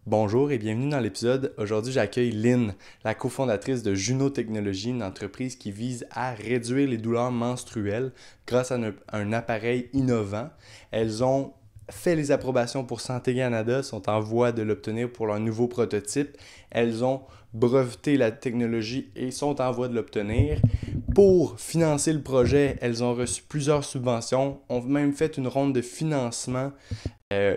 Bonjour et bienvenue dans l'épisode. Aujourd'hui, j'accueille Lynn, la cofondatrice de Juno Technologies, une entreprise qui vise à réduire les douleurs menstruelles grâce à un appareil innovant. Elles ont fait les approbations pour Santé Canada, sont en voie de l'obtenir pour leur nouveau prototype. Elles ont breveté la technologie et sont en voie de l'obtenir. Pour financer le projet, elles ont reçu plusieurs subventions, ont même fait une ronde de financement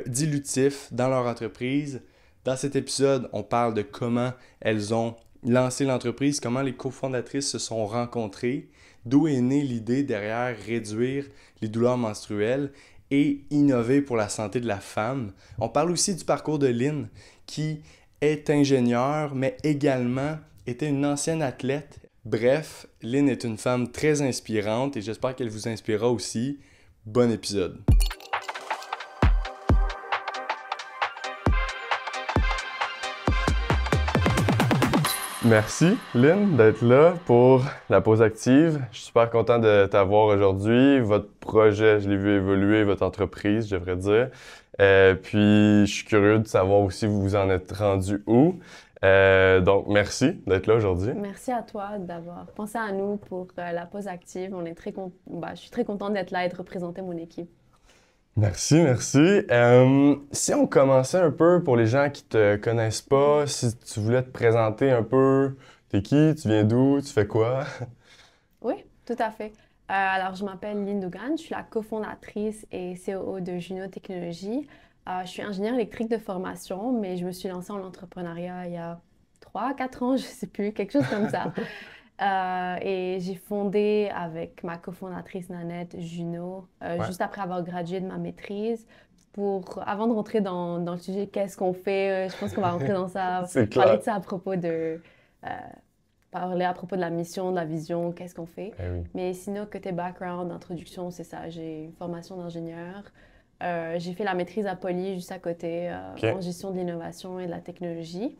dilutif dans leur entreprise. Dans cet épisode, on parle de comment elles ont lancé l'entreprise, comment les cofondatrices se sont rencontrées, d'où est née l'idée derrière réduire les douleurs menstruelles et innover pour la santé de la femme. On parle aussi du parcours de Lynn, qui est ingénieure, mais également était une ancienne athlète. Bref, Lynn est une femme très inspirante et j'espère qu'elle vous inspirera aussi. Bon épisode! Merci, Lynn, d'être là pour la pause active. Je suis super content de t'avoir aujourd'hui. Votre projet, je l'ai vu évoluer, votre entreprise, je devrais dire. Puis, je suis curieux de savoir aussi où vous en êtes rendu où. Donc, merci d'être là aujourd'hui. Merci à toi d'avoir pensé à nous pour la pause active. On est je suis très contente d'être là et de représenter mon équipe. Merci, merci. Si on commençait un peu pour les gens qui te connaissent pas, si tu voulais te présenter un peu, t'es qui, tu viens d'où, tu fais quoi? Oui, tout à fait. Alors, je m'appelle Lynn Dougan, je suis la cofondatrice et COO de Juno Technologies. Je suis ingénieure électrique de formation, mais je me suis lancée en entrepreneuriat il y a 3, 4 ans, je ne sais plus, quelque chose comme ça. Et j'ai fondé avec ma cofondatrice Nanette Juno, Ouais, juste après avoir gradué de ma maîtrise. Avant de rentrer dans le sujet, qu'est-ce qu'on fait, je pense qu'on va rentrer dans ça, c'est parler clair. de ça euh, parler à propos de la mission, de la vision, qu'est-ce qu'on fait. Eh oui. Mais sinon, côté background, introduction, c'est ça. J'ai une formation d'ingénieur. J'ai fait la maîtrise à Poly juste à côté en OK. gestion de l'innovation et de la technologie.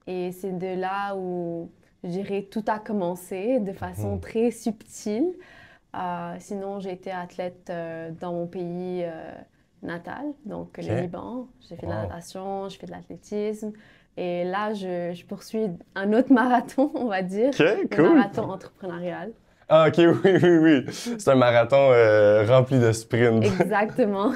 Et c'est de là où, je dirais, tout a commencé de façon Mhm. très subtile. Sinon, j'ai été athlète dans mon pays natal, donc le OK. Liban. J'ai fait de la Wow. natation, j'ai fait de l'athlétisme. Et là, je poursuis un autre marathon, on va dire, OK, le cool. marathon entrepreneurial. Ah, OK, oui, oui, oui. C'est un marathon rempli de sprints. Exactement.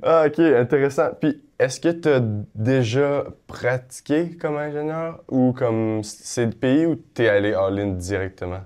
Ah, OK, intéressant. Puis, est-ce que tu as déjà pratiqué comme ingénieur ou comme CDPI ou t'es allé en ligne directement?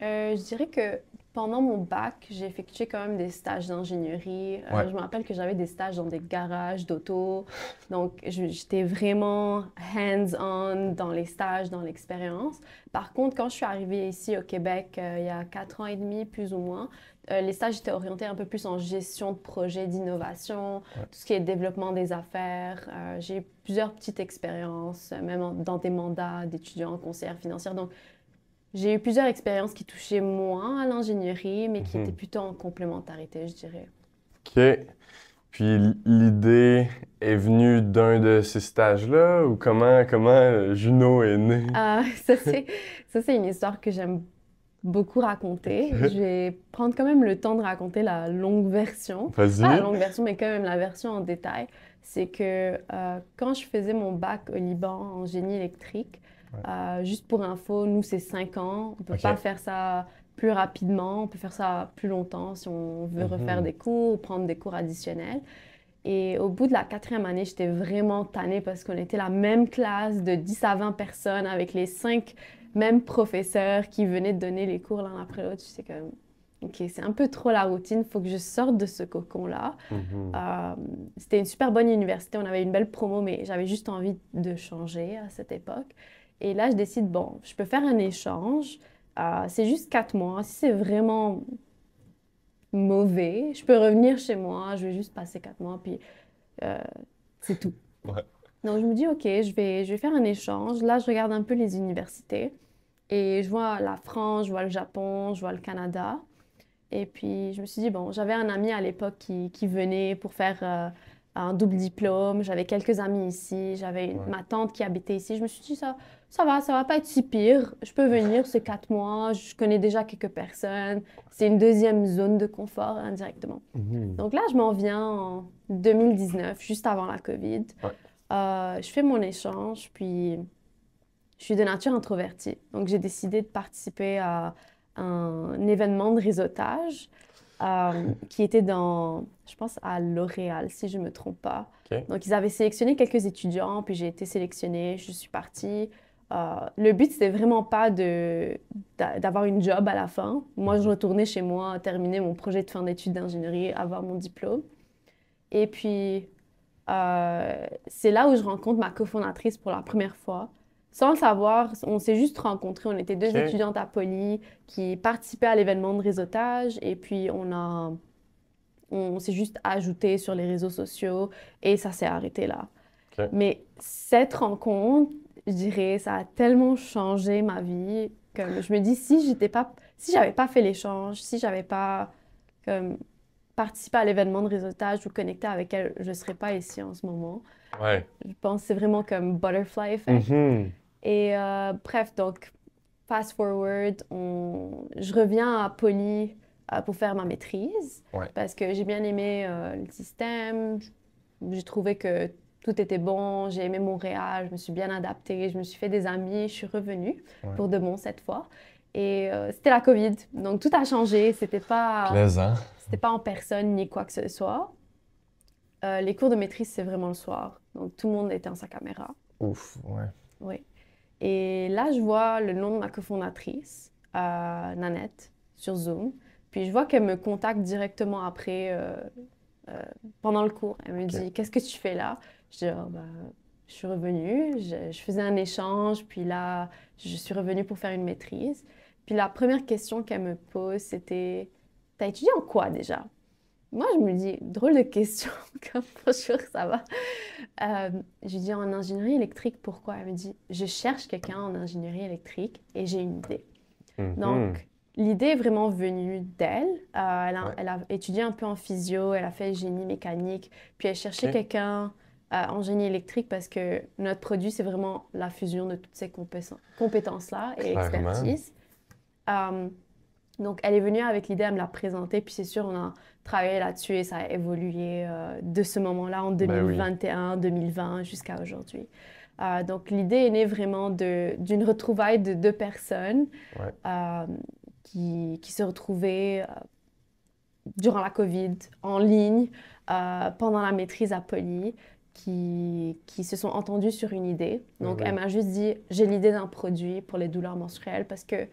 Je dirais que pendant mon bac, j'ai effectué quand même des stages d'ingénierie. Ouais. Je me rappelle que j'avais des stages dans des garages d'auto. Donc, j'étais vraiment hands-on dans les stages, dans l'expérience. Par contre, quand je suis arrivée ici au Québec, il y a 4 ans et demi, plus ou moins, les stages étaient orientés un peu plus en gestion de projets d'innovation, Ouais. tout ce qui est développement des affaires. J'ai eu plusieurs petites expériences, même dans des mandats d'étudiants, conseillère financière. Donc, j'ai eu plusieurs expériences qui touchaient moins à l'ingénierie, mais qui étaient Mhm. plutôt en complémentarité, je dirais. OK. Puis l'idée est venue d'un de ces stages-là ou comment Juno est né? Euh, ça, c'est, ça, c'est une histoire que j'aime beaucoup raconter. Je vais prendre quand même le temps de raconter la longue version. Pas la Vas-y. longue version, mais quand même la version en détail. C'est que quand je faisais mon bac au Liban en génie électrique, Ouais. juste pour info, nous, c'est 5 ans. On ne peut pas OK. faire ça plus rapidement. On peut faire ça plus longtemps si on veut refaire Mhm. des cours ou prendre des cours additionnels. Et au bout de la quatrième année, j'étais vraiment tannée parce qu'on était la même classe de 10 à 20 personnes avec les 5 mêmes professeurs qui venaient de donner les cours l'un après l'autre. J'étais comme, OK, c'est un peu trop la routine, il faut que je sorte de ce cocon-là. Mhm. Euh, C'était une super bonne université, on avait une belle promo, mais j'avais juste envie de changer à cette époque. Et là, je décide, bon, je peux faire un échange. C'est juste 4 mois. Si c'est vraiment mauvais, je peux revenir chez moi, je vais juste passer 4 mois, puis euh, c'est tout. Ouais. Donc je me dis, ok, je vais faire un échange. Là, je regarde un peu les universités et je vois la France, je vois le Japon, je vois le Canada. Et puis je me suis dit, bon, j'avais un ami à l'époque qui venait pour faire un double diplôme. J'avais quelques amis ici, Ouais. ma tante qui habitait ici. Je me suis dit, ça va pas être si pire. Je peux venir, c'est 4 mois, je connais déjà quelques personnes. C'est une deuxième zone de confort indirectement. Mhm. Donc là, je m'en viens en 2019, juste avant la COVID. Ouais. Je fais mon échange, puis je suis de nature introvertie. Donc, j'ai décidé de participer à un événement de réseautage qui était dans, je pense, à L'Oréal, si je ne me trompe pas. OK. Donc, ils avaient sélectionné quelques étudiants, puis j'ai été sélectionnée, je suis partie. Le but, c'était vraiment pas d'avoir une job à la fin. Moi, je retournais chez moi, terminer mon projet de fin d'études d'ingénierie, avoir mon diplôme. Et puis, c'est là où je rencontre ma cofondatrice pour la première fois. Sans le savoir, on s'est juste rencontrés. On était deux OK. étudiantes à Poly qui participaient à l'événement de réseautage. Et puis, on s'est juste ajouté sur les réseaux sociaux et ça s'est arrêté là. OK. Mais cette rencontre, je dirais, ça a tellement changé ma vie. Comme je me dis, si j'avais pas fait l'échange, si j'avais pas comme, participé à l'événement de réseautage ou connecté avec elle, je serais pas ici en ce moment. Ouais. Je pense que c'est vraiment comme butterfly effect. Mhm. Et bref, donc, fast forward, je reviens à Poly pour faire ma maîtrise Ouais. parce que j'ai bien aimé le système. J'ai trouvé que tout était bon. J'ai aimé Montréal. Je me suis bien adaptée. Je me suis fait des amis. Je suis revenue Ouais. pour de bon cette fois. Et c'était la COVID. Donc, tout a changé. Plaisant. C'était pas en personne ni quoi que ce soit. Les cours de maîtrise, c'est vraiment le soir. Donc, tout le monde était en sa caméra. Ouf, ouais. Oui. Et là, je vois le nom de ma cofondatrice, Nanette, sur Zoom. Puis je vois qu'elle me contacte directement après, pendant le cours. Elle me dit, qu'est-ce que tu fais là? Je dis, oh, ben, je suis revenue, je faisais un échange, puis là, je suis revenue pour faire une maîtrise. Puis la première question qu'elle me pose, c'était, t'as étudié en quoi déjà? Moi, je me dis, drôle de question, comme bonjour, ça va? Je lui dis en ingénierie électrique, pourquoi? Elle me dit, je cherche quelqu'un en ingénierie électrique et j'ai une idée. Mhm. Donc, l'idée est vraiment venue d'elle. Ouais. Elle a étudié un peu en physio, elle a fait génie mécanique, puis elle cherchait OK. quelqu'un en génie électrique parce que notre produit, c'est vraiment la fusion de toutes ces compétences-là et Clairement. expertise. Euh, donc, elle est venue avec l'idée, elle me l'a présentée, puis c'est sûr, on a travaillé là-dessus et ça a évolué de ce moment-là en Ben oui. 2021, 2020 jusqu'à aujourd'hui. Donc, l'idée est née vraiment d'une retrouvaille de deux personnes Ouais. qui se retrouvaient durant la COVID, en ligne, pendant la maîtrise à Poly, qui se sont entendues sur une idée. Donc, Oui. elle m'a juste dit, j'ai l'idée d'un produit pour les douleurs menstruelles parce que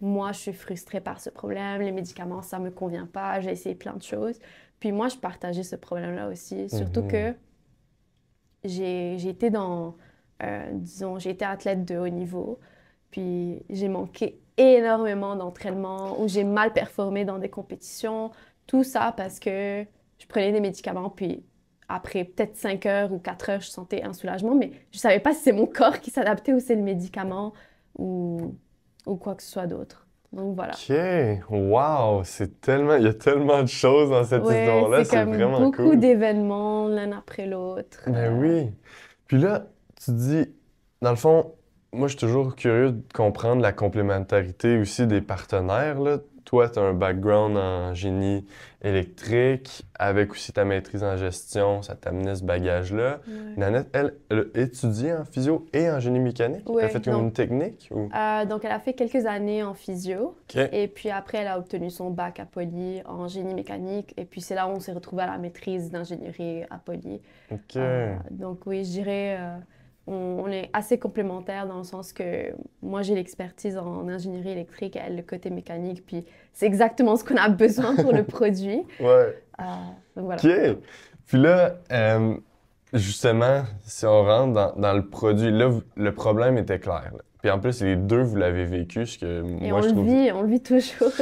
moi, je suis frustrée par ce problème. Les médicaments, ça ne me convient pas. J'ai essayé plein de choses. Puis moi, je partageais ce problème-là aussi. Surtout Mhm. que j'ai été disons, j'ai été athlète de haut niveau. Puis j'ai manqué énormément d'entraînement ou j'ai mal performé dans des compétitions. Tout ça parce que je prenais des médicaments. Puis après peut-être 5 heures ou 4 heures, je sentais un soulagement. Mais je ne savais pas si c'est mon corps qui s'adaptait ou c'est le médicament ou quoi que ce soit d'autre. Donc voilà. OK. Wow! Il y a tellement de choses dans cette Ouais, histoire-là. c'est C'est comme vraiment beaucoup cool. d'événements l'un après l'autre. Ben oui. Puis là, tu dis, dans le fond, moi, je suis toujours curieux de comprendre la complémentarité aussi des partenaires, là. Toi, tu as un background en génie électrique, avec aussi ta maîtrise en gestion, ça t'amenait ce bagage-là. Ouais. Nanette, elle a étudié en physio et en génie mécanique. Elle a Ouais, fait comme une technique ou... donc, elle a fait quelques années en physio. OK. Et puis après, elle a obtenu son bac à Poly en génie mécanique. Et puis c'est là où on s'est retrouvé à la maîtrise d'ingénierie à Poly. OK. Donc oui, je dirais, on est assez complémentaires dans le sens que moi, j'ai l'expertise en ingénierie électrique, elle, le côté mécanique. Puis c'est exactement ce qu'on a besoin pour le produit. Ouais. Donc voilà. OK. Puis là, justement, si on rentre dans le produit, là, le problème était clair, là. Puis en plus, les deux, vous l'avez vécu, ce que Et moi, je trouve... on le vit toujours.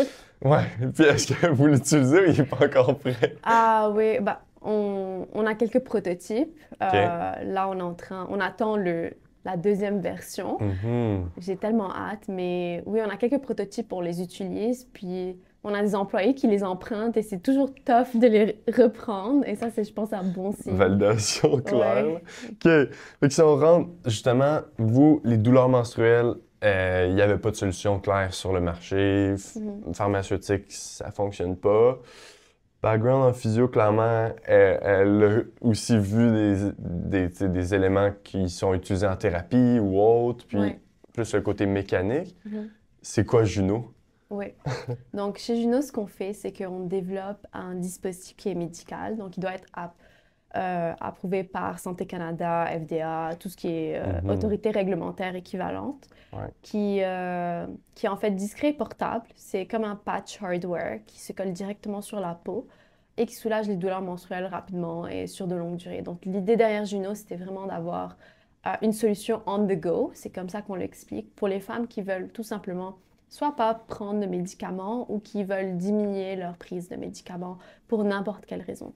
Ouais. Puis est-ce que vous l'utilisez ou il n'est pas encore prêt? Ah oui, bah, on a quelques prototypes. OK. Là, on attend la deuxième version. Mhm. J'ai tellement hâte, mais oui, on a quelques prototypes, on les utilise, puis on a des employés qui les empruntent et c'est toujours tough de les reprendre. Et ça, c'est, je pense, un bon signe. Validation claire. Ouais. Là. OK. Fait que si on rentre, justement, vous, les douleurs menstruelles, il n'y avait pas de solution claire sur le marché. Mhm. Pharmaceutique, ça fonctionne pas. background en physio, clairement, elle a aussi vu tu sais, des éléments qui sont utilisés en thérapie ou autre, puis Ouais. plus le côté mécanique. Mhm. C'est quoi Juno? Oui. Donc, chez Juno, ce qu'on fait, c'est qu'on développe un dispositif qui est médical. Donc, il doit être approuvé par Santé Canada, FDA, tout ce qui est Mhm. autorité réglementaire équivalente, Ouais. qui est en fait discret et portable. C'est comme un patch hardware qui se colle directement sur la peau et qui soulage les douleurs menstruelles rapidement et sur de longues durées. Donc, l'idée derrière Juno, c'était vraiment d'avoir une solution on the go. C'est comme ça qu'on l'explique pour les femmes qui veulent tout simplement soit pas prendre de médicaments ou qui veulent diminuer leur prise de médicaments pour n'importe quelle raison.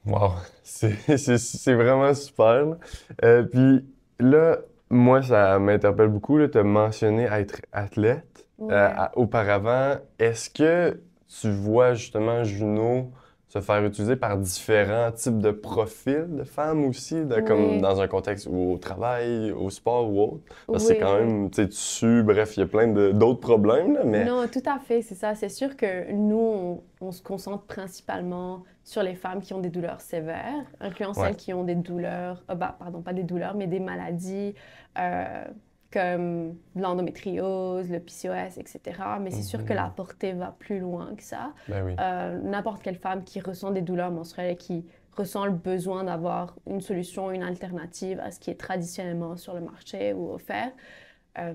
Wow, c'est vraiment super, là. Puis là, moi, ça m'interpelle beaucoup. Tu as mentionné être athlète Ouais. auparavant. Est-ce que tu vois justement Juno se faire utiliser par différents types de profils de femmes aussi, comme Oui, dans un contexte ou au travail, au sport ou autre? Parce que c'est oui, quand oui. même, tu sais, dessus, bref, il y a plein d'autres problèmes, là, mais Non, tout à fait, c'est ça. C'est sûr que nous, on se concentre principalement sur les femmes qui ont des douleurs sévères, incluant ouais. celles qui ont des douleurs, pardon, pas des douleurs, mais des maladies euh, comme l'endométriose, le PCOS, etc. Mais c'est sûr que la Mhm. portée va plus loin que ça. Ben oui. N'importe quelle femme qui ressent des douleurs menstruelles et qui ressent le besoin d'avoir une solution, une alternative à ce qui est traditionnellement sur le marché ou offert,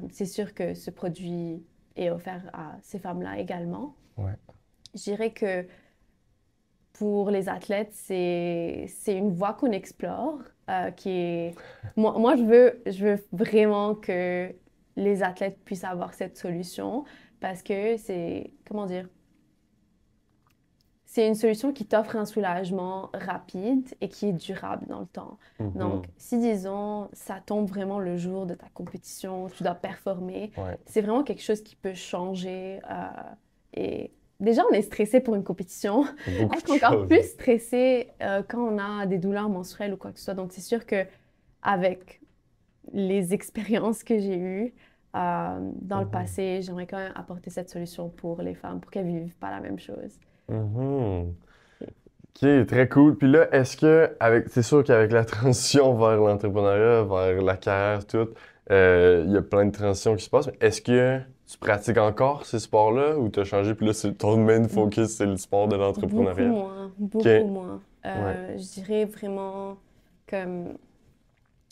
c'est sûr que ce produit est offert à ces femmes-là également. Ouais. Je dirais que pour les athlètes, c'est une voie qu'on explore, qui est... Moi, je veux vraiment que les athlètes puissent avoir cette solution parce que c'est, comment dire, c'est une solution qui t'offre un soulagement rapide et qui est durable dans le temps. Donc, Mhm. si disons, ça tombe vraiment le jour de ta compétition, tu dois performer, Ouais. c'est vraiment quelque chose qui peut changer. Et déjà, on est stressé pour une compétition, Beaucoup de être encore choses. plus stressé quand on a des douleurs menstruelles ou quoi que ce soit. Donc, c'est sûr que avec les expériences que j'ai eues dans le Mhm. passé, j'aimerais quand même apporter cette solution pour les femmes, pour qu'elles vivent pas la même chose. Mhm. Ok, très cool. Puis là, est-ce que, c'est sûr qu'avec la transition vers l'entrepreneuriat, vers la carrière, tout, il y a plein de transitions qui se passent. Mais est-ce que tu pratiques encore ces sports-là ou tu as changé? Puis là, ton main focus, c'est le sport de Beaucoup l'entrepreneuriat. moins, Ok, beaucoup moins. ouais, Je dirais vraiment comme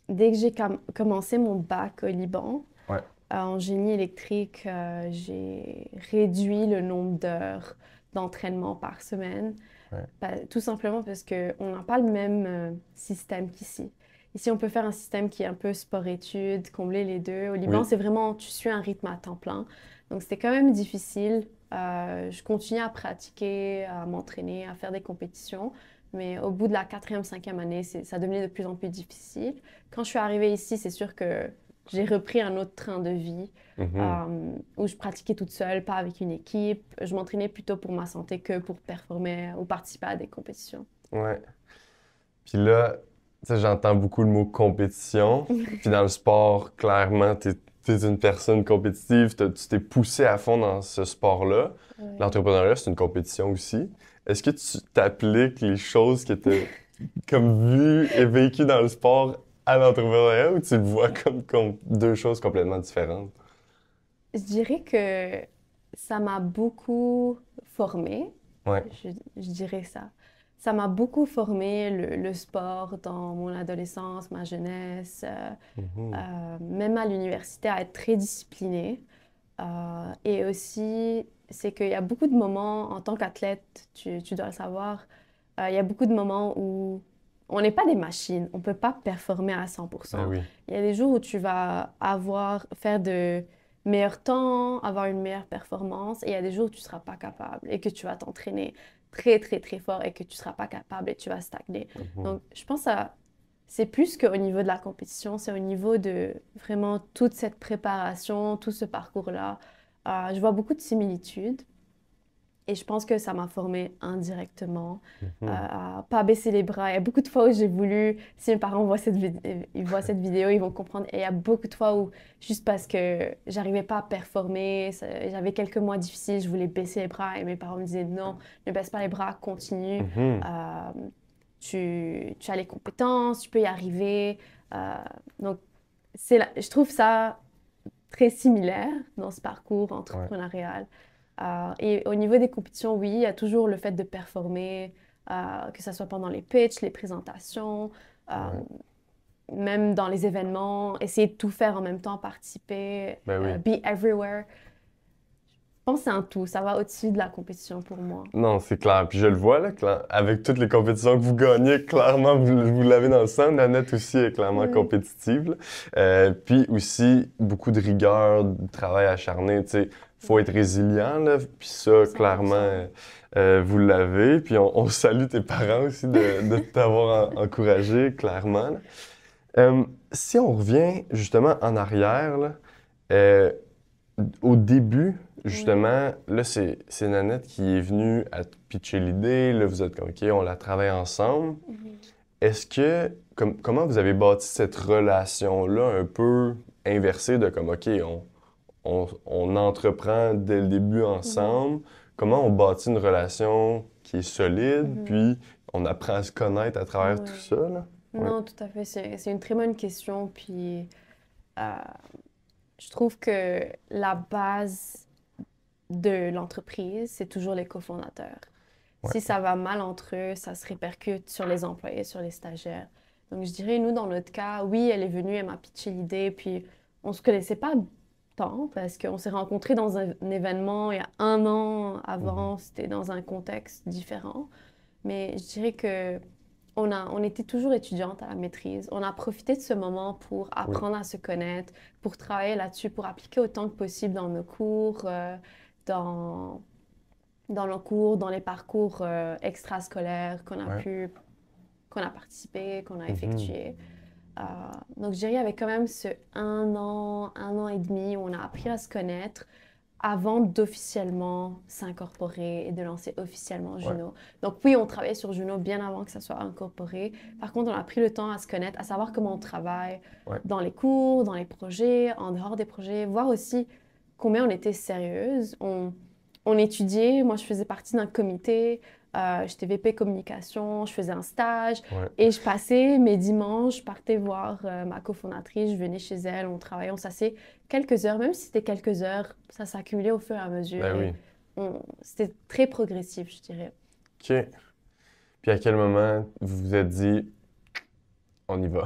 dès que j'ai commencé mon bac au Liban, ouais, en génie électrique, j'ai réduit le nombre d'heures d'entraînement par semaine, ouais. tout simplement parce qu'on n'a pas le même système qu'ici. Ici, on peut faire un système qui est un peu sport-études, combler les deux. Au Liban, Oui. c'est vraiment, tu suis un rythme à temps plein. Donc, c'était quand même difficile. Je continuais à pratiquer, à m'entraîner, à faire des compétitions. Mais au bout de la quatrième, cinquième année, ça devenait de plus en plus difficile. Quand je suis arrivée ici, c'est sûr que j'ai repris un autre train de vie Mhm. où je pratiquais toute seule, pas avec une équipe. Je m'entraînais plutôt pour ma santé que pour performer ou participer à des compétitions. Ouais. Puis là, tu sais, j'entends beaucoup le mot compétition. Puis dans le sport, clairement, t'es une personne compétitive. Tu t'es poussé à fond dans ce sport-là. Ouais. L'entrepreneuriat, c'est une compétition aussi. Est-ce que tu t'appliques les choses que tu comme vues et vécues dans le sport à l'entrepreneuriat ou tu le vois comme deux choses complètement différentes? Je dirais que ça m'a beaucoup formée, Ouais. je dirais ça. Ça m'a beaucoup formé le sport dans mon adolescence, ma jeunesse, Mhm. même à l'université, à être très disciplinée. Et aussi, c'est qu'il y a beaucoup de moments, en tant qu'athlète, tu dois le savoir, il y a beaucoup de moments où on n'est pas des machines, on ne peut pas performer à Ben 100%. oui. Il y a des jours où tu vas faire de meilleurs temps, avoir une meilleure performance, et il y a des jours où tu ne seras pas capable et que tu vas t'entraîner très, très, très fort et que tu ne seras pas capable et tu vas stagner. Mhm. Donc, je pense que c'est plus qu'au niveau de la compétition, c'est au niveau de vraiment toute cette préparation, tout ce parcours-là. Je vois beaucoup de similitudes. Et je pense que ça m'a formée indirectement Mhm. à pas baisser les bras. Il y a beaucoup de fois où j'ai voulu, si mes parents voient ils voient cette vidéo, ils vont comprendre. Et il y a beaucoup de fois où, juste parce que j'arrivais pas à performer, j'avais quelques mois difficiles, je voulais baisser les bras et mes parents me disaient non, ne baisse pas les bras, continue. Mhm. Euh, tu as les compétences, tu peux y arriver. Euh, donc, je trouve ça très similaire dans ce parcours Ouais. entrepreneurial. Et au niveau des compétitions, oui, il y a toujours le fait de performer, que ce soit pendant les pitchs, les présentations, euh, Ouais. même dans les événements, essayer de tout faire en même temps, participer, Ben oui. be everywhere. Je pense que c'est un tout, ça va au-dessus de la compétition pour moi. Non, c'est clair. Puis je le vois, là, avec toutes les compétitions que vous gagnez, clairement, vous l'avez dans le sang. Nanette aussi est clairement Oui, compétitive, là. Puis aussi, beaucoup de rigueur, de travail acharné. Tu sais, faut être résilient, là. Puis ça, clairement, 100%. vous l'avez. Puis on salue tes parents aussi de t'avoir encouragé, clairement, là. Si on revient justement en arrière, là, euh, au début, Oui. justement, là, c'est Nanette qui est venue à te pitcher l'idée. Là, vous êtes comme, OK, on la travaille ensemble. Mhm. Est-ce que, comment vous avez bâti cette relation-là un peu inversée de comme, OK, on entreprend dès le début Mhm. ensemble. Comment on bâtit une relation qui est solide, Mhm. puis on apprend à se connaître à travers tout Ouais. ça, là? Ouais. Non, tout à fait. C'est une très bonne question. Puis, euh, je trouve que la base de l'entreprise, c'est toujours les cofondateurs. Ouais. Si ça va mal entre eux, ça se répercute sur les employés, sur les stagiaires. Donc, je dirais, nous, dans notre cas, oui, elle est venue, elle m'a pitché l'idée, puis on se connaissait pas tant parce qu'on s'est rencontrés dans un événement il y a 1 an Mhm. avant, c'était dans un contexte différent. Mais je dirais que on était toujours étudiante à la maîtrise. On a profité de ce moment pour Oui. apprendre à se connaître, pour travailler là-dessus, pour appliquer autant que possible dans nos cours, dans, dans nos cours, dans les parcours extrascolaires Ouais. qu'on a participé, qu'on a Mhm. effectué. Euh, donc, je dirais, il y avait quand même ce 1 an et demi où on a appris à se connaître avant d'officiellement s'incorporer et de lancer officiellement Ouais. Juno. Donc oui, on travaillait sur Juno bien avant que ça soit incorporé. Par contre, on a pris le temps à se connaître, à savoir comment on travaille Ouais. dans les cours, dans les projets, en dehors des projets, voir aussi combien on était sérieuse. On étudiait, moi je faisais partie d'un comité, j'étais VP communication, je faisais un stage Ouais. et je passais mes dimanches, je partais voir ma cofondatrice, je venais chez elle, on travaillait, on s'asseyait quelques heures, même si c'était quelques heures, ça s'accumulait au fur et à mesure Ben et oui. c'était très progressif, je dirais. OK. Puis à quel moment vous vous êtes dit, on y va?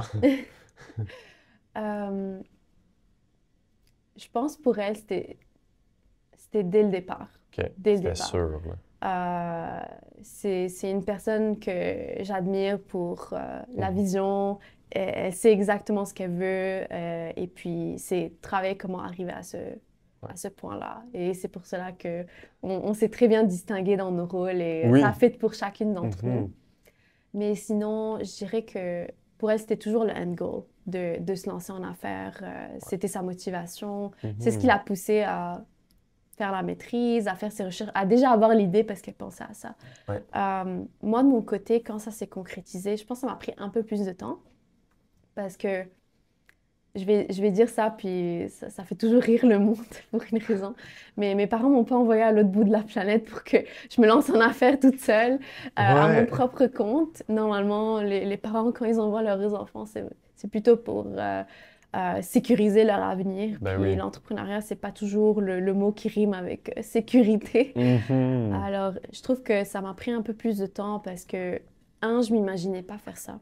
Euh, je pense pour elle, c'était dès le départ. OK. Dès le C'était départ. sûr, là. C'est une personne que j'admire pour la Mhm. vision. Elle sait exactement ce qu'elle veut et puis c'est travailler comment arriver Ouais. à ce point-là. Et c'est pour cela que on s'est très bien distingué dans nos rôles et ça a Oui. fait pour chacune d'entre nous. Mhm. Mais sinon, je dirais que pour elle, c'était toujours le end goal de se lancer en affaires. C'était sa motivation. C'est ce qui Mhm. l'a poussée à faire la maîtrise, à faire ses recherches, à déjà avoir l'idée parce qu'elle pensait à ça. Ouais. Moi, de mon côté, quand ça s'est concrétisé, je pense que ça m'a pris un peu plus de temps parce que je vais dire ça, puis ça fait toujours rire le monde pour une raison. Mais mes parents m'ont pas envoyé à l'autre bout de la planète pour que je me lance en affaires toute seule, à mon Ouais. propre compte. Normalement, les parents, quand ils envoient leurs enfants, c'est plutôt pour sécuriser leur avenir. Ben Puis oui. l'entrepreneuriat, c'est pas toujours le mot qui rime avec sécurité. Mhm. Alors, je trouve que ça m'a pris un peu plus de temps parce que, je m'imaginais pas faire ça.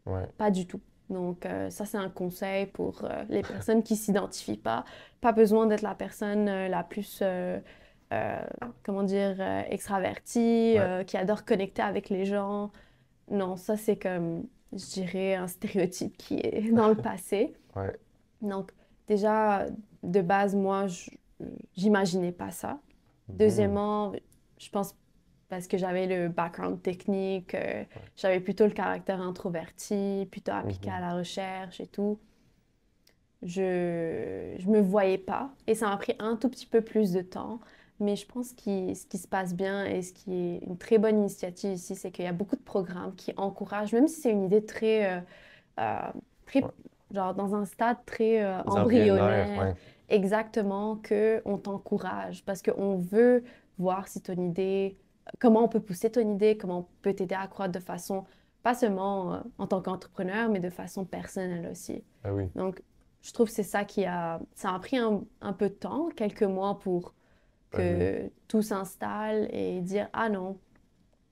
Ouais. Pas du tout. Donc, ça, c'est un conseil pour les personnes qui s'identifient pas. Pas besoin d'être la personne la plus, euh, comment dire, extravertie, Ouais. qui adore connecter avec les gens. Non, ça, c'est comme, je dirais, un stéréotype qui est dans le passé. Ouais. Donc, déjà, de base, moi, j'imaginais pas ça. Mhm. Deuxièmement, je pense parce que j'avais le background technique, Ouais. j'avais plutôt le caractère introverti, plutôt appliqué à Mhm. la recherche et tout. Je me voyais pas et ça m'a pris un tout petit peu plus de temps. Mais je pense que ce qui se passe bien et ce qui est une très bonne initiative ici, c'est qu'il y a beaucoup de programmes qui encouragent, même si c'est une idée euh, très Ouais. genre dans un stade très Les embryonnaires, embryonnaire, ouais. exactement, qu'on t'encourage parce qu'on veut voir si ton idée, comment on peut pousser ton idée, comment on peut t'aider à croître de façon, pas seulement en tant qu'entrepreneur, mais de façon personnelle aussi. Ah oui. Donc, je trouve que c'est ça ça a pris un peu de temps, quelques mois pour Ah oui. que tout s'installe et dire, ah non.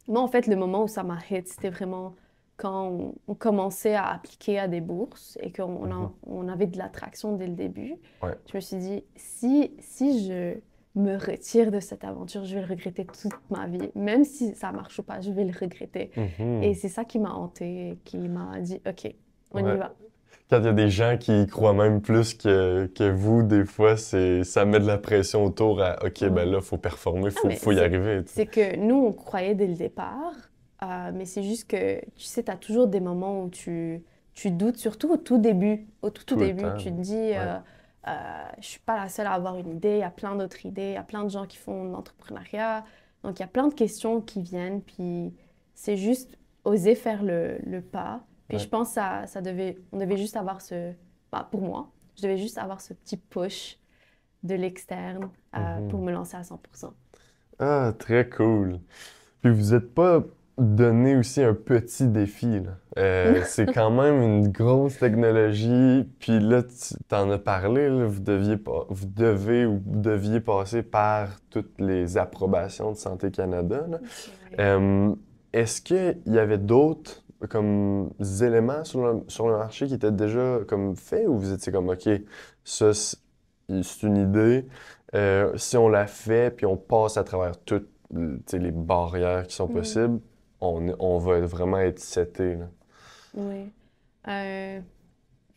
Moi, en fait, le moment où ça m'a hit, c'était vraiment quand on commençait à appliquer à des bourses et Mhm. on avait de l'attraction dès le début. Ouais. Je me suis dit, si je me retire de cette aventure, je vais le regretter toute ma vie. Même si ça marche ou pas, je vais le regretter. Et Mhm. c'est ça qui m'a hantée, qui m'a dit, OK, on y Ouais. va. Quand il y a des gens qui y croient même plus que vous, des fois, ça met de la pression autour à OK, ben Ouais. là, faut performer, Ah, faut y arriver. Tu sais. c'est que nous, on croyait dès le départ, mais c'est juste que, tu sais, tu as toujours des moments où tu doutes, surtout au tout début. Au tout Tout le début, temps. tu te dis, Ouais. je suis pas la seule à avoir une idée, il y a plein d'autres idées, il y a plein de gens qui font de l'entrepreneuriat. Donc, il y a plein de questions qui viennent, puis c'est juste oser faire le pas. Puis je Ouais. pense que on devait juste avoir bah, pour moi, je devais juste avoir ce petit push de l'externe pour Mhm. me lancer à 100%. Ah, très cool. Puis vous n'êtes pas donné aussi un petit défi, là. C'est quand même une grosse technologie. Puis là, tu t'en as parlé, là, vous devez ou vous deviez passer par toutes les approbations de Santé Canada, là. Ouais. Euh, Est-ce qu'il y avait d'autres comme éléments sur le marché qui étaient déjà comme faits ou vous étiez comme OK, ça c'est une idée, si on la fait puis on passe à travers toutes tu sais, les barrières qui sont Mm, possibles, on va vraiment être seté, là. oui. Je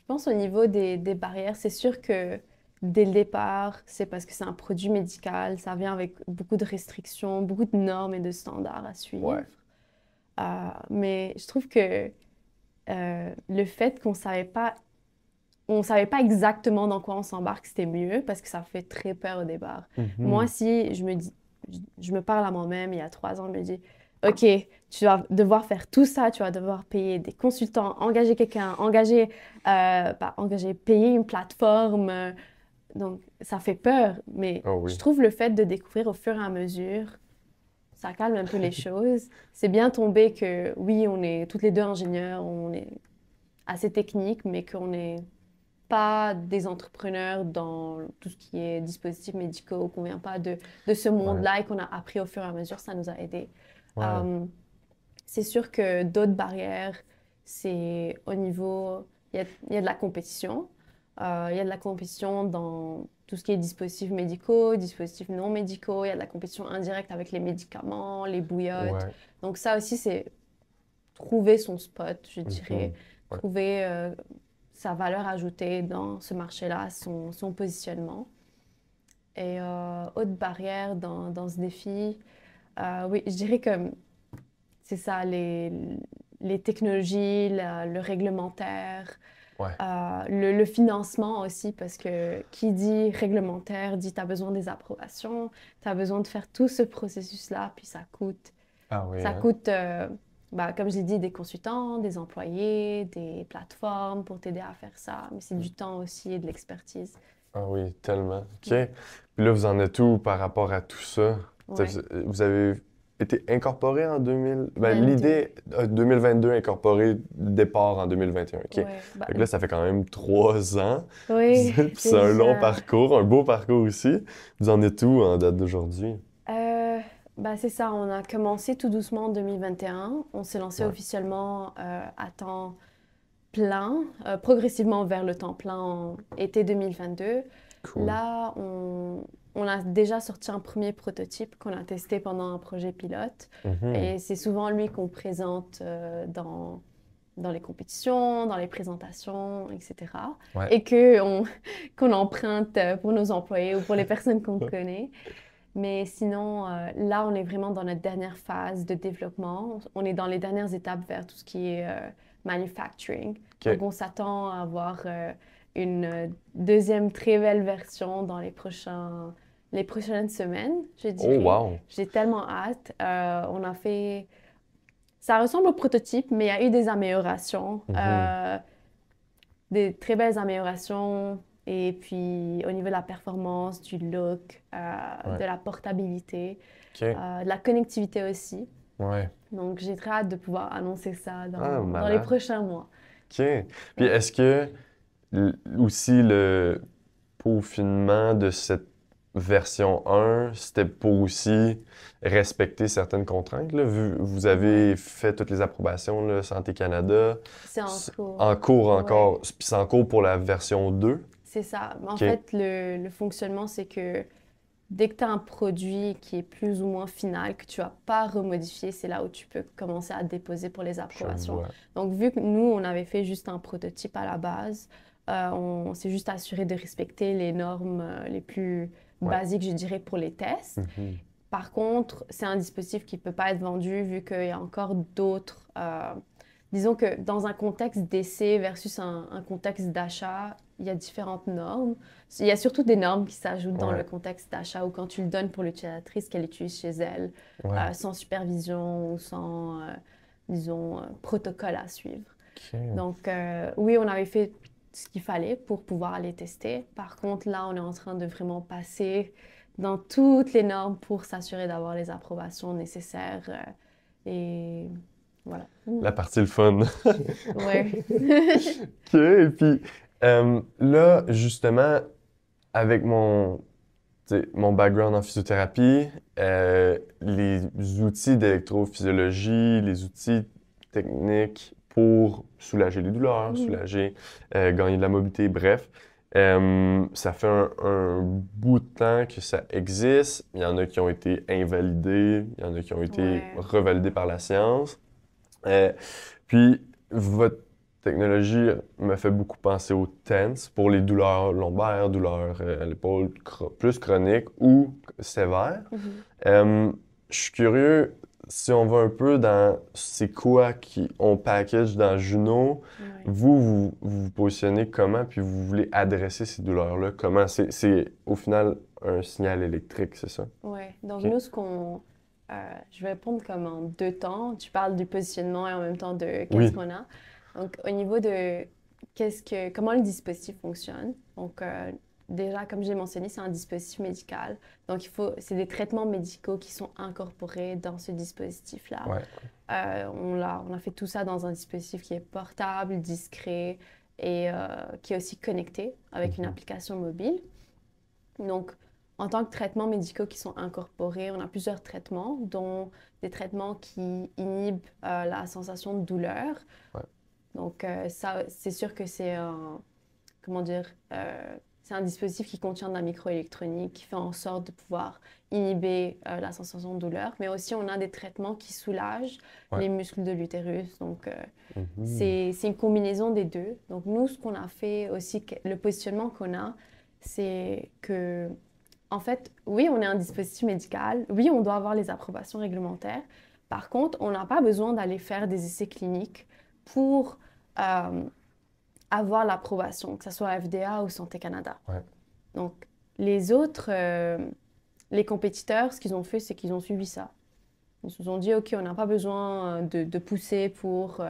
pense au niveau des barrières, c'est sûr que dès le départ, c'est parce que c'est un produit médical, ça vient avec beaucoup de restrictions, beaucoup de normes et de standards à suivre. Ouais. Mais je trouve que le fait on savait pas exactement dans quoi on s'embarque, c'était mieux parce que ça fait très peur au départ. Moi, Mhm. si je me dis, je me parle à moi-même il y a 3 ans, je me dis, OK, tu vas devoir faire tout ça, tu vas devoir payer des consultants, engager quelqu'un, payer une plateforme. Donc, ça fait peur, mais Oh je oui. trouve le fait de découvrir au fur et à mesure, ça calme un peu les choses. C'est bien tombé que, oui, on est toutes les deux ingénieurs, on est assez techniques, mais qu'on n'est pas des entrepreneurs dans tout ce qui est dispositifs médicaux, qu'on vient pas de ce Ouais. monde-là et qu'on a appris au fur et à mesure, ça nous a aidés. Ouais. Euh, c'est sûr que d'autres barrières, c'est au niveau, il y a de la compétition. Il y a de la compétition dans tout ce qui est dispositifs médicaux, dispositifs non médicaux. Il y a de la compétition indirecte avec les médicaments, les bouillottes. Ouais. Donc ça aussi, c'est trouver son spot, je dirais, Mhm. Ouais. trouver sa valeur ajoutée dans ce marché-là, son positionnement. Et autre barrière dans ce défi, oui, je dirais que c'est ça, les technologies, le réglementaire, Ouais. le financement aussi, parce que qui dit réglementaire dit tu as besoin des approbations, tu as besoin de faire tout ce processus-là, puis ça coûte. Ah oui, Ça hein? coûte, comme je l'ai dit, des consultants, des employés, des plateformes pour t'aider à faire ça, mais c'est du temps aussi et de l'expertise. Ah oui, tellement. OK. Ouais. Puis là, vous en êtes où par rapport à tout ça? Tu sais, Ouais. vous avez été incorporé en 2000... Ben, 22. l'idée, 2022, incorporé, départ en 2021. OK. Fait Ouais. que là, ça fait quand même 3 ans. Oui, Puis c'est un long déjà. parcours, un beau parcours aussi. Vous en êtes où en date d'aujourd'hui? Euh, c'est ça, on a commencé tout doucement en 2021. On s'est lancé Ouais. officiellement à temps plein, progressivement vers le temps plein en été 2022. Cool. Là, on a déjà sorti un premier prototype qu'on a testé pendant un projet pilote. Mhm. Et c'est souvent lui qu'on présente dans les compétitions, dans les présentations, etc. Ouais. Et qu'on emprunte pour nos employés ou pour les personnes qu'on connaît. Mais sinon, là, on est vraiment dans notre dernière phase de développement. On est dans les dernières étapes vers tout ce qui est manufacturing. Donc, OK. on s'attend à avoir une deuxième très belle version dans les prochains les prochaines semaines, je Oh, dirais. wow! J'ai tellement hâte. On a fait... Ça ressemble au prototype, mais il y a eu des améliorations, Mhm. des très belles améliorations. Et puis, au niveau de la performance, du look, Ouais. de la portabilité, OK. de la connectivité aussi. Ouais. Donc, j'ai très hâte de pouvoir annoncer ça Ah, dans les malade. prochains mois. OK. Puis Ouais. est-ce que aussi le peaufinement de cette version 1, c'était pour aussi respecter certaines contraintes, là, vu vous Ouais. avez fait toutes les approbations, là, Santé Canada, C'est en cours. en cours Ouais. encore, puis c'est en cours pour la version 2. C'est ça. En OK. fait, le fonctionnement, c'est que dès que tu as un produit qui est plus ou moins final, que tu vas pas remodifier, c'est là où tu peux commencer à déposer pour les Je approbations. vois. Donc, vu que nous, on avait fait juste un prototype à la base, on s'est juste assuré de respecter les normes les plus Ouais. basiques, je dirais, pour les tests. Mhm. Par contre, c'est un dispositif qui ne peut pas être vendu vu qu'il y a encore d'autres. Disons que dans un contexte d'essai versus un contexte d'achat, il y a différentes normes. Il y a surtout des normes qui s'ajoutent dans le Ouais. contexte d'achat ou quand tu le donnes pour l'utilisatrice qu'elle utilise chez elle, Ouais. sans supervision ou sans, disons, protocole à suivre. OK. Donc, oui, on avait fait ce qu'il fallait pour pouvoir aller tester. Par contre, là, on est en train de vraiment passer dans toutes les normes pour s'assurer d'avoir les approbations nécessaires. Et voilà. La partie le fun. Ouais. OK. Et puis là, justement, avec mon background en physiothérapie, les outils d'électrophysiologie, les outils techniques pour soulager les douleurs, Mhm. soulager, gagner de la mobilité, bref. Ça fait un bout de temps que ça existe. Il y en a qui ont été invalidés, il y en a qui ont été Ouais. revalidés par la science. Euh, puis, votre technologie me fait beaucoup penser au TENS pour les douleurs lombaires, douleurs à l'épaule plus chroniques ou sévères. Mhm. Euh, je suis curieux si on va un peu dans c'est quoi qui on package dans Juno. Ouais. Vous positionnez comment, puis vous voulez adresser ces douleurs-là. Comment? C'est au final un signal électrique, c'est ça? Ouais. Donc, OK. nous, je vais répondre comme en deux temps. Tu parles du positionnement et en même temps de qu'est-ce Oui. qu'on a. Donc, au niveau de comment le dispositif fonctionne. Donc, déjà, comme j'ai mentionné, c'est un dispositif médical. Donc, c'est des traitements médicaux qui sont incorporés dans ce dispositif-là. Ouais. On a fait tout ça dans un dispositif qui est portable, discret et qui est aussi connecté avec une Mhm. application mobile. Donc, en tant que traitements médicaux qui sont incorporés, on a plusieurs traitements, dont des traitements qui inhibent la sensation de douleur. Ouais. Donc, ça, c'est sûr que comment dire, c'est un dispositif qui contient de la microélectronique, qui fait en sorte de pouvoir inhiber la sensation de douleur. Mais aussi, on a des traitements qui soulagent Ouais. les muscles de l'utérus. Donc, Mhm. c'est une combinaison des deux. Donc, nous, ce qu'on a fait aussi, le positionnement qu'on a, c'est que, en fait, oui, on est un dispositif médical. Oui, on doit avoir les approbations réglementaires. Par contre, on n'a pas besoin d'aller faire des essais cliniques pour euh, avoir l'approbation, que ce soit FDA ou Santé Canada. Ouais. Donc, les autres, les compétiteurs, ce qu'ils ont fait, c'est qu'ils ont suivi ça. Ils se sont dit, OK, on n'a pas besoin de pousser pour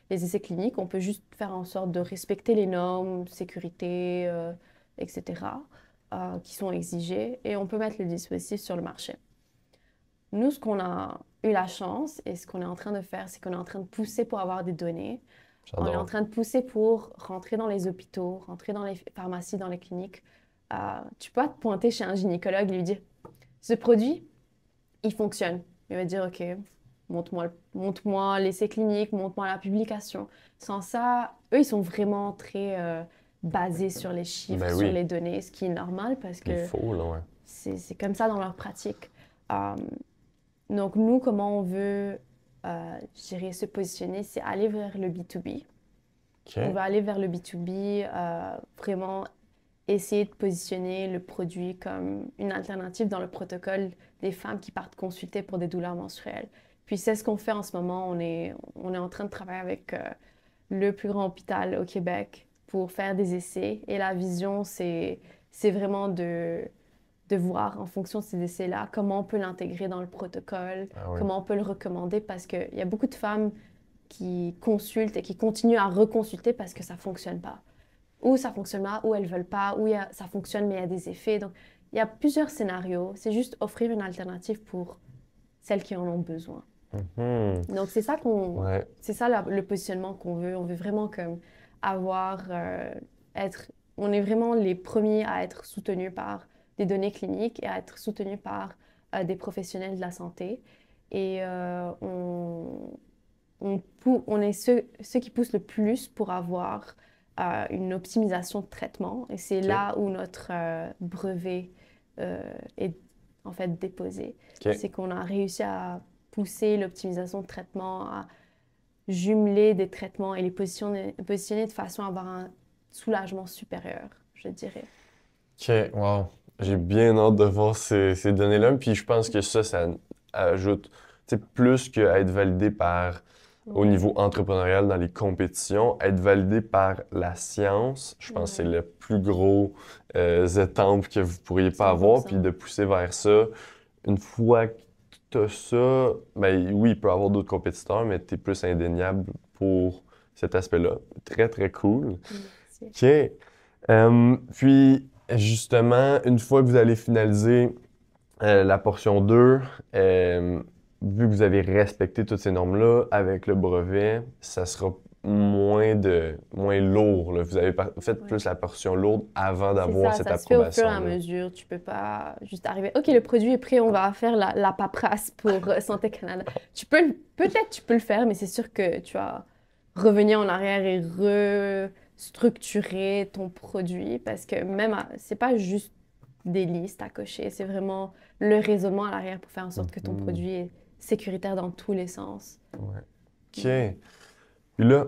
les essais cliniques, on peut juste faire en sorte de respecter les normes, sécurité, etc., qui sont exigées, et on peut mettre le dispositif sur le marché. Nous, ce qu'on a eu la chance et ce qu'on est en train de faire, c'est qu'on est en train de pousser pour avoir des données. On est en J'adore. train de pousser pour rentrer dans les hôpitaux, rentrer dans les pharmacies, dans les cliniques. Tu peux te pointer chez un gynécologue et lui dire, ce produit, il fonctionne. Il va dire, OK, montre-moi l'essai clinique, montre-moi la publication. Sans ça, eux, ils sont vraiment très basés sur les chiffres, Ben sur oui, les données, ce qui est normal parce il que faut, là, ouais. c'est comme ça dans leur pratique. Euh, donc, nous, comment on veut, je dirais, se positionner, c'est aller vers le B2B. On OK. va aller vers le B2B, vraiment essayer de positionner le produit comme une alternative dans le protocole des femmes qui partent consulter pour des douleurs menstruelles. Puis c'est ce qu'on fait en ce moment. On est en train de travailler avec le plus grand hôpital au Québec pour faire des essais. Et la vision, c'est vraiment de voir en fonction de ces essais-là comment on peut l'intégrer dans le protocole, Ah oui. comment on peut le recommander, parce qu'il y a beaucoup de femmes qui consultent et qui continuent à reconsulter parce que ça ne fonctionne pas. Ou ça fonctionne pas, ou elles ne veulent pas, ou ça fonctionne mais il y a des effets. Donc, il y a plusieurs scénarios. C'est juste offrir une alternative pour celles qui en ont besoin. Mhm. Donc, Ouais. c'est ça le positionnement qu'on veut. On veut vraiment comme avoir, on est vraiment les premiers à être soutenus par des données cliniques et à être soutenus par des professionnels de la santé. Et on est ceux qui poussent le plus pour avoir une optimisation de traitement. Et c'est OK. là où notre brevet est en fait déposé. OK. C'est qu'on a réussi à pousser l'optimisation de traitement, à jumeler des traitements et les positionner de façon à avoir un soulagement supérieur, je dirais. OK, wow. J'ai bien hâte de voir ces données-là. Puis je pense que ça ajoute, tu sais, plus qu'à être validé au Ouais. niveau entrepreneurial dans les compétitions, être validé par la science, je pense que c'est Ouais. le plus gros étape que vous pourriez pas avoir. 100%. Puis de pousser vers ça, une fois que tu as ça, ben oui, il peut y avoir d'autres compétiteurs, mais tu es plus indéniable pour cet aspect-là. Très, très cool. Merci. OK. Puis, justement, une fois que vous allez finaliser la portion 2, vu que vous avez respecté toutes ces normes-là, avec le brevet, ça sera moins lourd, là. Vous avez fait Ouais. plus la portion lourde avant C'est d'avoir ça, cette ça se fait au fur et à approbation-là. mesure. Tu peux pas juste arriver, OK, le produit est prêt, on va faire la paperasse pour Santé Canada. Peut-être tu peux le faire, mais c'est sûr que tu vas revenir en arrière et restructurer ton produit parce que c'est pas juste des listes à cocher, c'est vraiment le raisonnement à l'arrière pour faire en sorte que ton Mhm. produit est sécuritaire dans tous les sens. Ouais. OK. Ouais. Puis là,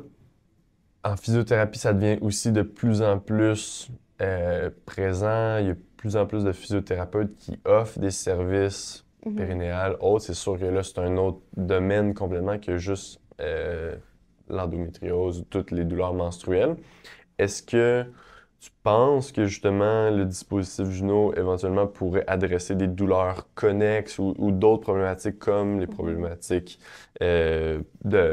en physiothérapie, ça devient aussi de plus en plus présent. Il y a de plus en plus de physiothérapeutes qui offrent des services Mhm. périnéales, autres. C'est sûr que là, c'est un autre domaine complètement que juste l'endométriose ou toutes les douleurs menstruelles. Est-ce que tu penses que justement le dispositif Juno éventuellement pourrait adresser des douleurs connexes ou d'autres problématiques comme les Mhm. problématiques de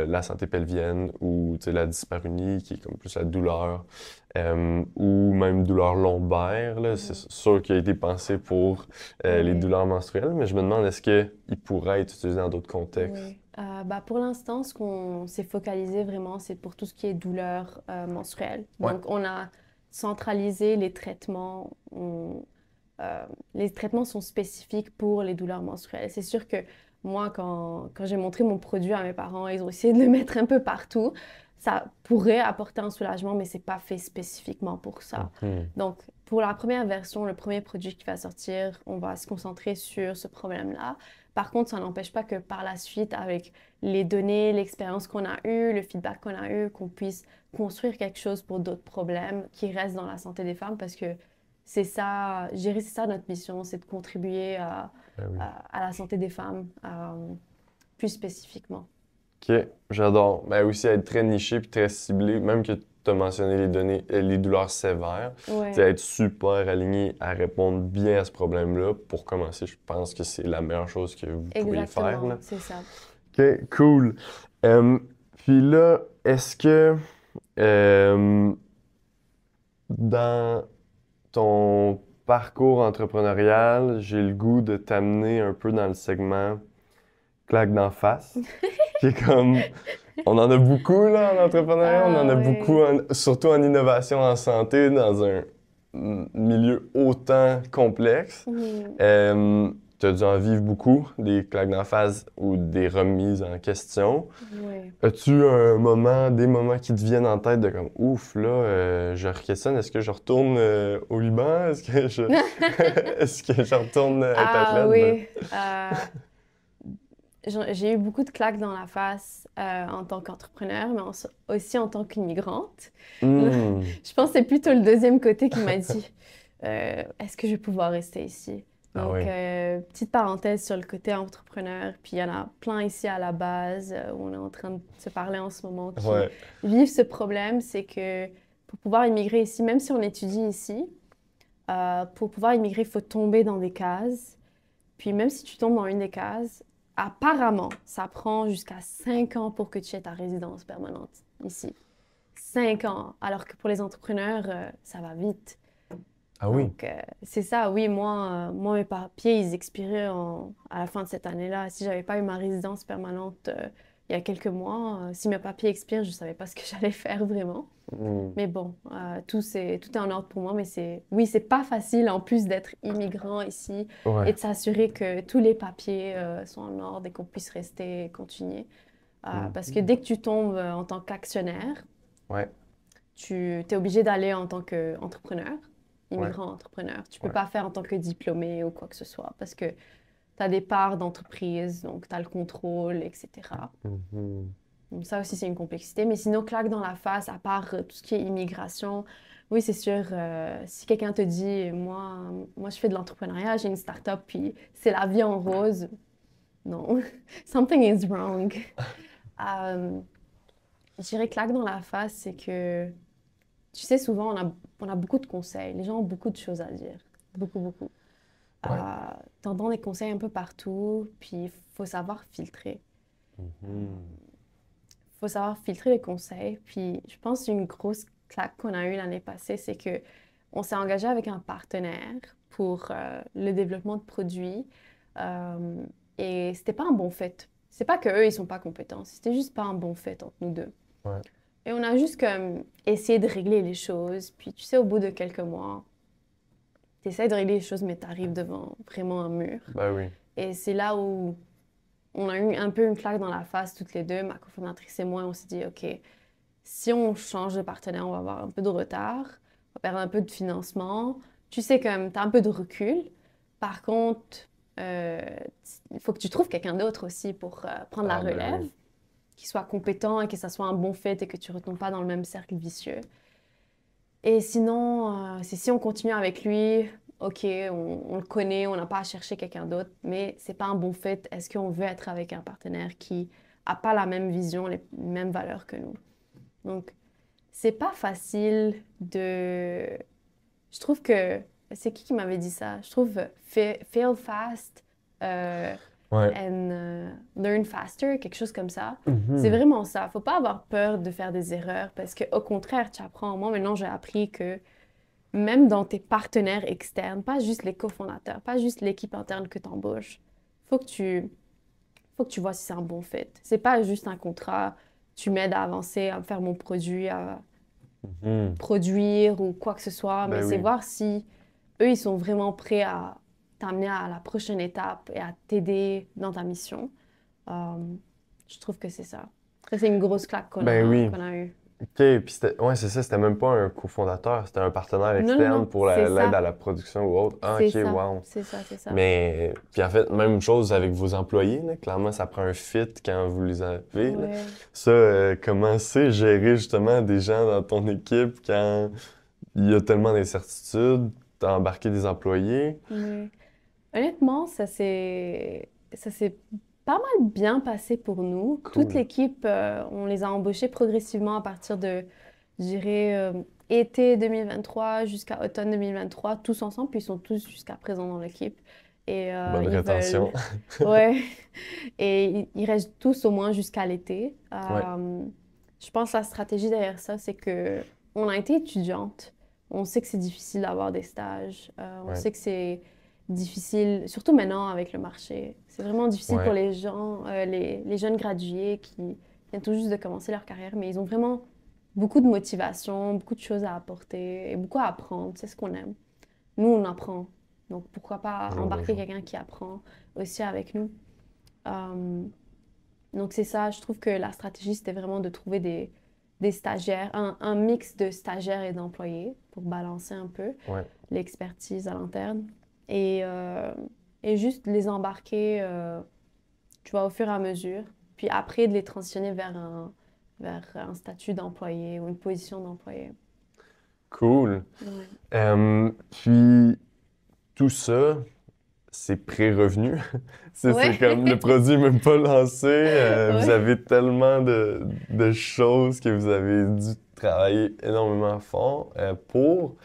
la santé pelvienne ou tu sais, la dyspareunie qui est comme plus la douleur ou même douleur lombaire, là, c'est sûr qu'il a été pensé pour les Oui. douleurs menstruelles, mais je me demande est-ce qu'il pourrait être utilisé dans d'autres contextes? Oui. Pour l'instant, ce qu'on s'est focalisé vraiment, c'est pour tout ce qui est douleur menstruelle. Ouais. Donc, on a centralisé les traitements. Les traitements sont spécifiques pour les douleurs menstruelles. C'est sûr que moi, quand j'ai montré mon produit à mes parents, ils ont essayé de le mettre un peu partout. Ça pourrait apporter un soulagement, mais c'est pas fait spécifiquement pour ça. Mhm. Donc, pour la première version, le premier produit qui va sortir, on va se concentrer sur ce problème-là. Par contre, ça n'empêche pas que par la suite, avec les données, l'expérience qu'on a eue, le feedback qu'on a eu, qu'on puisse construire quelque chose pour d'autres problèmes qui restent dans la santé des femmes parce que c'est ça, je dirais, c'est ça notre mission, c'est de contribuer Ben oui. à la santé des femmes, plus spécifiquement. OK, j'adore. Mais aussi être très niché puis très ciblé, même que tu as mentionné les données, les douleurs sévères, Ouais, c'est être super aligné à répondre bien à ce problème-là. Pour commencer, je pense que c'est la meilleure chose que vous pourriez faire, exactement, là. c'est ça. OK, cool. Euh, Puis là, est-ce que dans ton parcours entrepreneurial, j'ai le goût de t'amener un peu dans le segment claque d'en face, qui est comme on en a beaucoup là en entrepreneuriat, on en a beaucoup, Ouais. surtout en innovation en santé, dans un milieu autant complexe. Mhm. Tu as dû en vivre beaucoup, des claques d'en face ou des remises en question. Ouais. As-tu des moments qui te viennent en tête de comme ouf, là, je re-questionne, est-ce que je retourne au Liban? Est-ce que je retourne être athlète? Oui. J'ai eu beaucoup de claques dans la face en tant qu'entrepreneur, mais aussi en tant qu'immigrante. Hmm. Je pense que c'est plutôt le deuxième côté qui m'a dit est-ce que je vais pouvoir rester ici? Ah Donc, oui. petite parenthèse sur le côté entrepreneur. Puis, il y en a plein ici à la base où on est en train de se parler en ce moment qui Ouais. vivent ce problème. C'est que pour pouvoir immigrer ici, même si on étudie ici, Pour pouvoir immigrer, il faut tomber dans des cases. Puis même si tu tombes dans une des cases, apparemment, ça prend jusqu'à 5 ans pour que tu aies ta résidence permanente ici. 5 ans. Alors que pour les entrepreneurs, ça va vite. Ah oui. Donc, c'est ça, oui, moi, mes papiers, ils expiraient à la fin de cette année-là. Si j'avais pas eu ma résidence permanente il y a quelques mois, si mes papiers expirent, je savais pas ce que j'allais faire vraiment. Hmm. Mais bon, tout est en ordre pour moi, mais oui, c'est pas facile en plus d'être immigrant ici et Ouais. de s'assurer que tous les papiers sont en ordre et qu'on puisse rester et continuer. Parce que dès que tu tombes en tant qu'actionnaire, Ouais. tu es obligé d'aller en tant qu'entrepreneur, Ouais. immigrant entrepreneur. Tu peux Ouais. pas faire en tant que diplômé ou quoi que ce soit parce que tu as des parts d'entreprise, donc tu as le contrôle, etc. Mhm. Donc ça aussi, c'est une complexité. Mais sinon, claque dans la face, à part tout ce qui est immigration, oui, c'est sûr, si quelqu'un te dit, moi, je fais de l'entrepreneuriat, j'ai une start-up, puis c'est la vie en rose, non, something is wrong. Euh, je dirais claque dans la face, c'est que, tu sais, souvent, on a beaucoup de conseils. Les gens ont beaucoup de choses à dire. Beaucoup, beaucoup. Ouais. T'entends des conseils un peu partout, puis il faut savoir filtrer. Mhm. Faut savoir filtrer les conseils. Puis je pense une grosse claque qu'on a eue l'année passée, c'est que on s'est engagé avec un partenaire pour le développement de produits. Euh, et c'était pas un bon fit. C'est pas que eux ils sont pas compétents, c'était juste pas un bon fit entre nous deux. Ouais. Et on a juste comme essayé de régler les choses. Puis tu sais, au bout de quelques mois, tu essaies de régler les choses, mais tu arrives devant vraiment un mur. Ben oui. Et c'est là où on a eu un peu une claque dans la face toutes les deux, ma cofondatrice et moi. On s'est dit, OK, si on change de partenaire, on va avoir un peu de retard, on va perdre un peu de financement. Tu sais, comme tu as un peu de recul. Par contre, euh, il faut que tu trouves quelqu'un d'autre aussi pour prendre la Ah, ben relève, oui. qui soit compétent et que ça soit un bon fit et que tu ne retombes pas dans le même cercle vicieux. Et sinon, c'est si on continue avec lui, OK, on le connaît, on n'a pas à chercher quelqu'un d'autre, mais c'est pas un bon fit. Est-ce qu'on veut être avec un partenaire qui a pas la même vision, les mêmes valeurs que nous? Donc, c'est pas facile de... Je trouve que... C'est qui m'avait dit ça? Je trouve fail fast Ouais. and learn faster, quelque chose comme ça. Mhm. C'est vraiment ça. Faut pas avoir peur de faire des erreurs parce qu'au contraire, tu apprends. Moi, maintenant, j'ai appris que même dans tes partenaires externes, pas juste les cofondateurs, pas juste l'équipe interne que tu embauches, faut que tu vois si c'est un bon fit. C'est pas juste un contrat, tu m'aides à avancer, à faire mon produit, à Mhm. produire ou quoi que ce soit, mais Ben c'est oui. voir si eux, ils sont vraiment prêts à t'amener à la prochaine étape et à t'aider dans ta mission. Euh, je trouve que c'est ça. Ça, c'est une grosse claque Ben oui. qu'on a eue. OK, puis ouais, c'est ça, c'était même pas un cofondateur, c'était un partenaire Non, non, externe non, pour c'est l'aide ça. à la production ou autre. Ah, C'est OK, ça. wow. C'est ça, c'est ça. Mais, puis en fait, même chose avec vos employés, là. Clairement, ça prend un fit quand vous les avez, là. Ouais. Ça, comment c'est gérer justement des gens dans ton équipe quand il y a tellement d'incertitudes, t'as embarqué des employés? Ouais. Honnêtement, ça s'est pas mal bien passé pour nous. Toute Cool. l'équipe, on les a embauchés progressivement à partir de, je dirais, été 2023 jusqu'à automne 2023, tous ensemble, puis ils sont tous jusqu'à présent dans l'équipe. Et Bonne ils rétention. veulent... Ouais. Et ils restent tous au moins jusqu'à l'été. Ouais. Je pense que la stratégie derrière ça, c'est que on a été étudiante. On sait que c'est difficile d'avoir des stages. On Ouais. sait que c'est difficile, surtout maintenant avec le marché. C'est vraiment difficile Ouais. pour les gens, les jeunes gradués qui viennent tout juste de commencer leur carrière, mais ils ont vraiment beaucoup de motivation, beaucoup de choses à apporter et beaucoup à apprendre. C'est ce qu'on aime. Nous, on apprend. Donc, pourquoi pas Je embarquer rejoins. quelqu'un qui apprend aussi avec nous. Euh, donc, c'est ça. Je trouve que la stratégie, c'était vraiment de trouver des stagiaires, un mix de stagiaires et d'employés pour balancer un peu Ouais. l'expertise à l'interne. Et juste les embarquer, tu vois, au fur et à mesure. Puis après, de les transitionner vers un statut d'employé ou une position d'employé. Cool. Ouais. Puis tout ça, c'est pré-revenu. C'est Ouais. comme le produit n'est même pas lancé. Vous Ouais. avez tellement de choses que vous avez dû travailler énormément fort pour.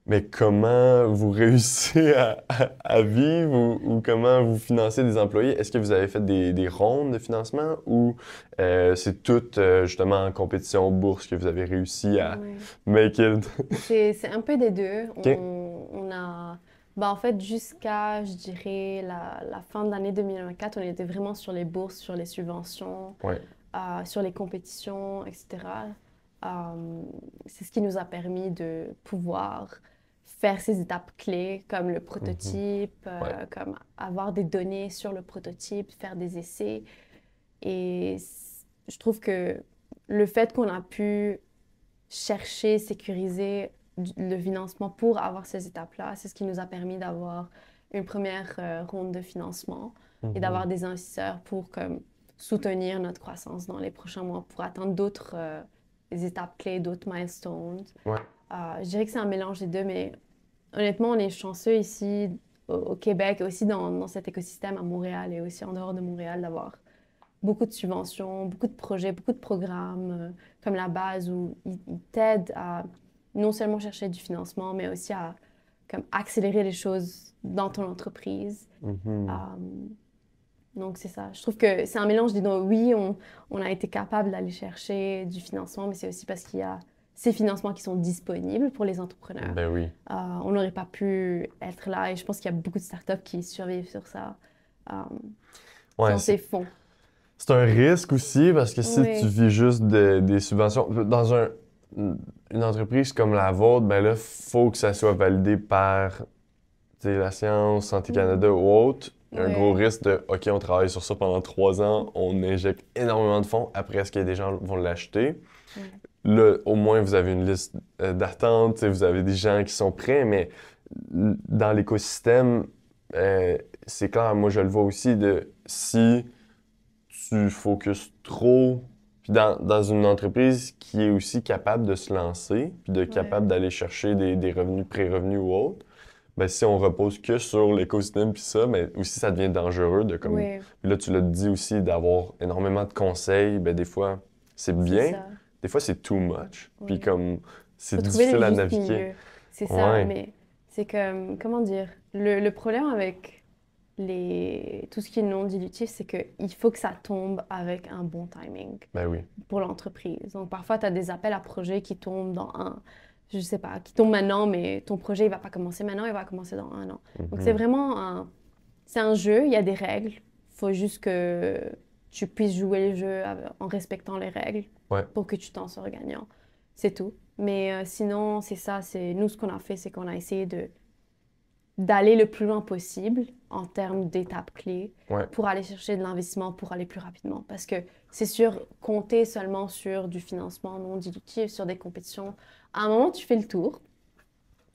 Mais comment vous réussissez à vivre ou comment vous financez des employés? Est-ce que vous avez fait des rondes de financement ou c'est tout justement en compétition bourse que vous avez réussi à Ouais. make it? C'est un peu des deux. OK. On a, bah, en fait, jusqu'à, je dirais, la fin de l'année 2024, on était vraiment sur les bourses, sur les subventions, Ouais. sur les compétitions, etc. C'est ce qui nous a permis de pouvoir faire ces étapes clés, comme le Mhm. prototype, Ouais. comme avoir des données sur le prototype, faire des essais. Et je trouve que le fait qu'on a pu chercher, sécuriser le financement pour avoir ces étapes-là. C'est ce qui nous a permis d'avoir une première ronde de financement et d'avoir Mhm. des investisseurs pour comme, soutenir notre croissance dans les prochains mois pour atteindre d'autres étapes clés, d'autres milestones. Ouais. Je dirais que c'est un mélange des deux, mais honnêtement, on est chanceux ici au Québec, aussi dans cet écosystème à Montréal et aussi en dehors de Montréal d'avoir beaucoup de subventions, beaucoup de projets, beaucoup de programmes comme la base où ils t'aident à non seulement chercher du financement, mais aussi à comme, accélérer les choses dans ton entreprise. Euh, Mhm. donc, c'est ça. Je trouve que c'est un mélange des deux. Oui, on a été capable d'aller chercher du financement, mais c'est aussi parce qu'il y a ces financements qui sont disponibles pour les entrepreneurs. Ben oui. On n'aurait pas pu être là et je pense qu'il y a beaucoup de startups qui survivent sur ça, euh, Ouais, sans ces fonds. c'est un risque aussi parce que si tu Oui. vis juste des subventions, dans une entreprise comme la vôtre, ben là, faut que ça soit validé par tu sais, la science, Santé Canada Mhm. ou autre. Il y a un gros Ouais. risque de OK, on travaille sur ça pendant 3 ans, on injecte énormément de fonds. Après, est-ce que des gens vont l'acheter? Ouais. Là, au moins, vous avez une liste d'attente, tu sais, vous avez des gens qui sont prêts, mais dans l'écosystème, c'est clair, moi je le vois aussi, de si tu focuses trop. Puis dans une entreprise qui est aussi capable de se lancer, puis de Ouais. capable d'aller chercher des revenus, pré-revenus ou autres, ben si on repose que sur l'écosystème puis ça, mais aussi ça devient dangereux de comme. Ouais. Puis là, tu l'as dit aussi, d'avoir énormément de conseils, ben des fois, c'est C'est bien, ça. des fois c'est too much, puis Ouais. comme c'est Faut trouver le difficile à juste naviguer. milieu. C'est ça, Ouais, mais c'est comme, comment dire, le problème avec tout ce qui est non dilutif, c'est qu'il faut que ça tombe avec un bon timing ben oui. pour l'entreprise. Donc, parfois, tu as des appels à projets qui tombent dans je sais pas, qui tombent maintenant, mais ton projet, il va pas commencer maintenant, il va commencer dans 1 an. Donc, c'est Mhm. vraiment c'est un jeu, il y a des règles. Faut juste que tu puisses jouer le jeu en respectant les règles Ouais, pour que tu t'en sors gagnant. C'est tout. Mais sinon, c'est ça, nous, ce qu'on a fait, c'est qu'on a essayé d'aller le plus loin possible en termes d'étapes clés ouais. pour aller chercher de l'investissement, pour aller plus rapidement. Parce que c'est sûr, compter seulement sur du financement non dilutif, sur des compétitions, à un moment, tu fais le tour.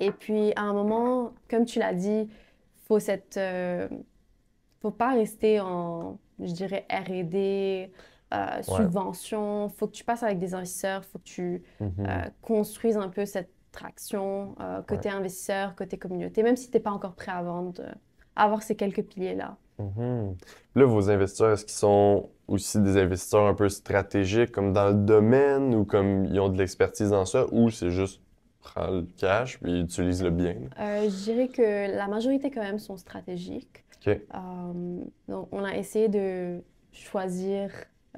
Et puis, à un moment, comme tu l'as dit, faut faut pas rester en, je dirais, R&D, Ouais. subvention. Faut que tu passes avec des investisseurs, faut que tu Mhm. construises un peu cette traction Ouais. côté investisseur, côté communauté, même si tu n'es pas encore prêt à vendre, avoir ces quelques piliers-là. Mhm. Là, vos investisseurs, est-ce qu'ils sont aussi des investisseurs un peu stratégiques, comme dans le domaine, ou comme ils ont de l'expertise dans ça, ou c'est juste prends le cash puis utilise-le bien? Je dirais que la majorité quand même sont stratégiques. OK. Donc, on a essayé de choisir,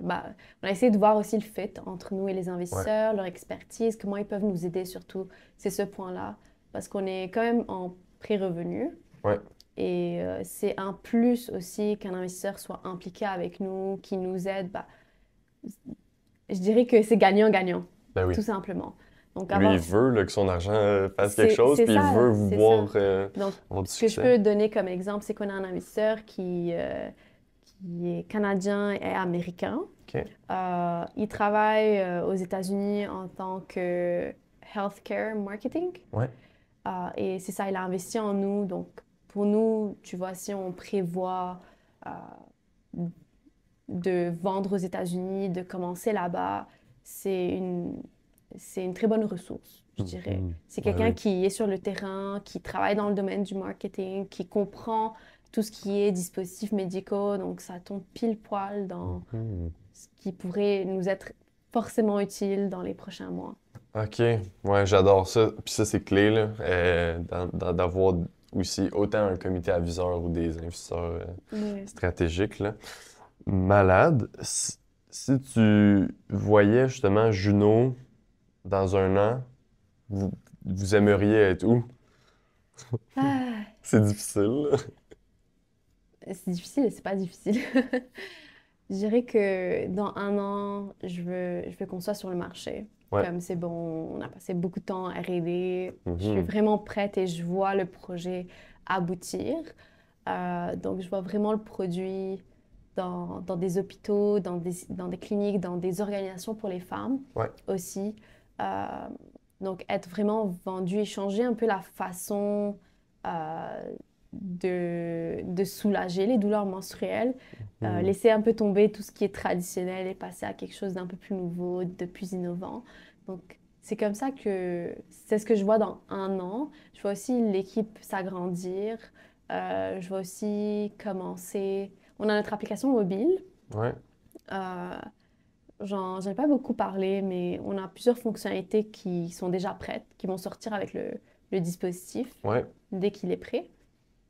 bah, on a essayé de voir aussi le fit entre nous et les Ouais. investisseurs, leur expertise, comment ils peuvent nous aider surtout, c'est ce point-là, parce qu'on est quand même en pré-revenu Ouais. et c'est un plus aussi qu'un investisseur soit impliqué avec nous, qui nous aide. Bah, je dirais que c'est gagnant-gagnant, Ben oui. tout simplement. Donc Lui, il avoir, veut là, que son argent fasse quelque chose, c'est puis il ça, veut vous c'est voir ça. Donc, avoir du ce que je succès. peux donner comme exemple, c'est qu'on a un investisseur qui est canadien et américain. OK. Il travaille aux États-Unis en tant que healthcare marketing. Ouais. Et c'est ça, il a investi en nous. Donc, pour nous, tu vois, si on prévoit euh, de vendre aux États-Unis, de commencer là-bas, c'est une, c'est une très bonne ressource, je dirais. Mhm. C'est Ben quelqu'un oui. qui est sur le terrain, qui travaille dans le domaine du marketing, qui comprend tout ce qui est dispositifs médicaux. Donc, ça tombe pile poil dans Mhm. ce qui pourrait nous être forcément utile dans les prochains mois. OK. Ouais, j'adore ça. Puis ça, c'est clé, là, d'avoir aussi autant un comité aviseur ou des investisseurs Oui. stratégiques, là. Malade. Si tu voyais justement Juno dans un an, vous, vous aimeriez être où? Ah, C'est difficile, là. c'est difficile et c'est pas difficile. Je dirais que dans un an, je veux qu'on soit sur le marché. Ouais. Comme c'est bon, on a passé beaucoup de temps à R&D. Je suis Mhm. vraiment prête et je vois le projet aboutir. Donc, je vois vraiment le produit dans des hôpitaux, dans des cliniques, dans des organisations pour les femmes Ouais. aussi. Euh, donc, être vraiment vendu et changer un peu la façon euh, de soulager les douleurs menstruelles. Mhm. Laisser un peu tomber tout ce qui est traditionnel et passer à quelque chose d'un peu plus nouveau, de plus innovant. Donc, c'est comme ça que c'est ce que je vois dans un an. Je vois aussi l'équipe s'agrandir. Je vois aussi commencer. On a notre application mobile. Ouais. Euh, j'en ai pas beaucoup parlé, mais on a plusieurs fonctionnalités qui sont déjà prêtes, qui vont sortir avec le dispositif Ouais. dès qu'il est prêt.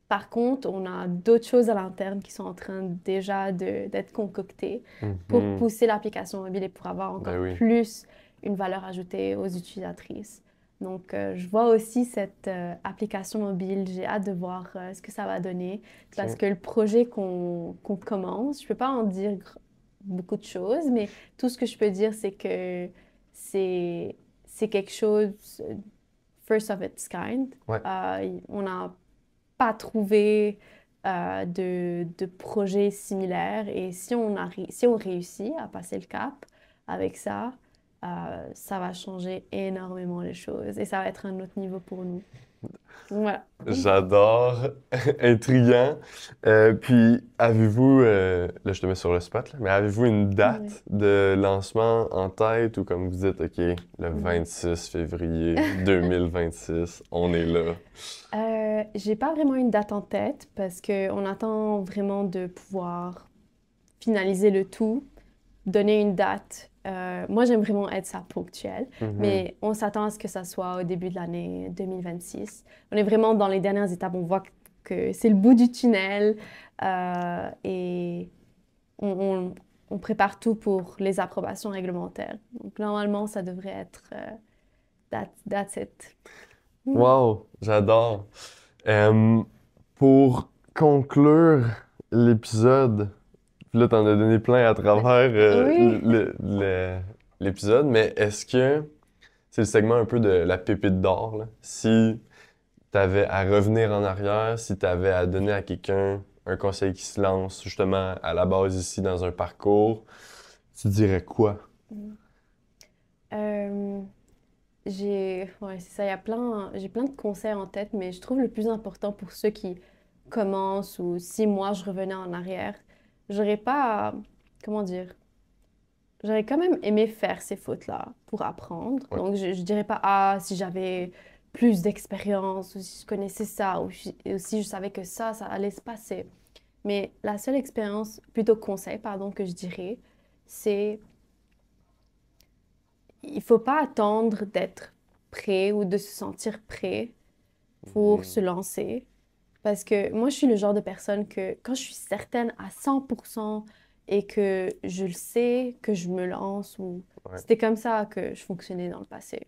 Par contre, on a d'autres choses à l'interne qui sont en train déjà d'être concoctées pour Mhm. pousser l'application mobile et pour avoir encore Ben oui. plus une valeur ajoutée aux utilisatrices. Donc, je vois aussi cette application mobile. J'ai hâte de voir ce que ça va donner parce OK. que le projet qu'on commence, je ne peux pas en dire beaucoup de choses, mais tout ce que je peux dire, c'est que c'est c'est quelque chose first of its kind. Ouais. On n'a pas trouvé de projet similaire. Et si on réussit à passer le cap avec ça, ça va changer énormément les choses et ça va être un autre niveau pour nous. Donc, voilà. J'adore. Intriguant. Puis, avez-vous, là je te mets sur le spot, là, mais avez-vous une Ouais. date de lancement en tête ou comme vous dites, OK, le Mm. 26 février 2026, on est là. J'ai pas vraiment une date en tête parce qu'on attend vraiment de pouvoir finaliser le tout, donner une date. Moi, j'aime vraiment être ça ponctuel, Mhm. mais on s'attend à ce que ça soit au début de l'année 2026. On est vraiment dans les dernières étapes. On voit que c'est le bout du tunnel et on, on- on prépare tout pour les approbations réglementaires. Donc, normalement, ça devrait être that's it. Mm. Wow, j'adore. Euh, pour conclure l'épisode, puis là, t'en as donné plein à travers Oui. l'épisode, mais est-ce que c'est le segment un peu de la pépite d'or, là? Si t'avais à revenir en arrière, si t'avais à donner à quelqu'un un conseil qui se lance justement à la base ici dans un parcours, tu dirais quoi? Euh, ouais, c'est ça, j'ai plein de conseils en tête, mais je trouve le plus important pour ceux qui commencent ou si moi je revenais en arrière, j'aurais pas, comment dire, j'aurais quand même aimé faire ces fautes-là pour apprendre. Ouais. Donc je dirais pas, ah, si j'avais plus d'expérience ou si je connaissais ça ou si je savais que ça allait se passer. Mais la seule expérience, plutôt conseil, pardon, que je dirais, c'est il faut pas attendre d'être prêt ou de se sentir prêt pour se Mhm. lancer. Parce que moi, je suis le genre de personne que quand je suis certaine à 100% et que je le sais, que je me lance, ou Ouais. c'était comme ça que je fonctionnais dans le passé.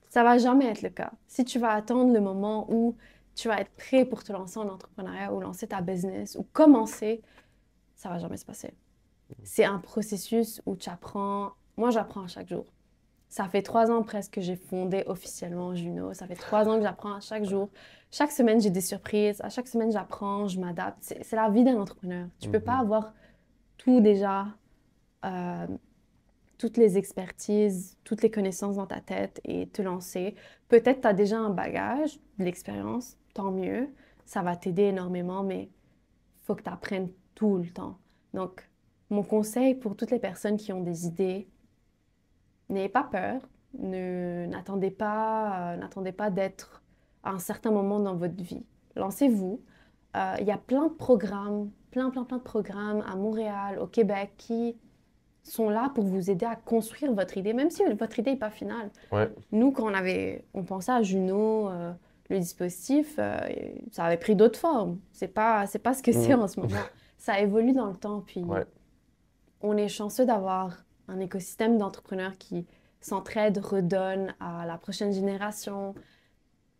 Ça va jamais être le cas. Si tu vas attendre le moment où tu vas être prêt pour te lancer en entrepreneuriat ou lancer ta business ou commencer, ça va jamais se passer. C'est un processus où tu apprends. Moi, j'apprends à chaque jour. Ça fait 3 ans presque que j'ai fondé officiellement Juno. Ça fait 3 ans que j'apprends à chaque jour. Chaque semaine, j'ai des surprises. À chaque semaine, j'apprends, je m'adapte. C'est la vie d'un entrepreneur. Tu peux pas Mhm. avoir tout déjà, euh, toutes les expertises, toutes les connaissances dans ta tête et te lancer. Peut-être tu as déjà un bagage, de l'expérience, tant mieux. Ça va t'aider énormément, mais il faut que tu apprennes tout le temps. Donc, mon conseil pour toutes les personnes qui ont des idées, n'ayez pas peur, n'attendez pas d'être à un certain moment dans votre vie. Lancez-vous. Il y a plein de programmes, plein de programmes à Montréal, au Québec, qui sont là pour vous aider à construire votre idée, même si votre idée n'est pas finale. Ouais. Nous, quand on pensait à Juno, le dispositif, ça avait pris d'autres formes. C'est pas ce que c'est en ce moment. Ça évolue dans le temps, puis Ouais. on est chanceux d'avoir un écosystème d'entrepreneurs qui s'entraident, redonnent à la prochaine génération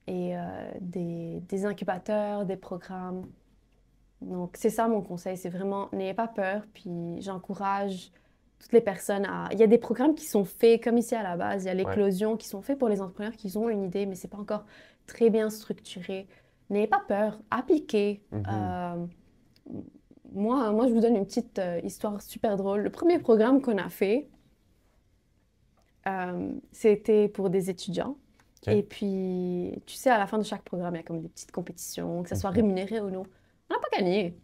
et des incubateurs, des programmes. Donc, c'est ça mon conseil, c'est vraiment, n'ayez pas peur, puis j'encourage toutes les personnes à... Il y a des programmes qui sont faits, comme ici à la base, il y a l'éclosion, qui sont faits pour les entrepreneurs qui ont une idée, mais c'est pas encore très bien structuré. N'ayez pas peur, appliquez. Moi, je vous donne une petite histoire super drôle. Le premier programme qu'on a fait, c'était pour des étudiants. Ok. Et puis, tu sais, à la fin de chaque programme, il y a comme des petites compétitions, que ça soit rémunéré ou non. On n'a pas gagné.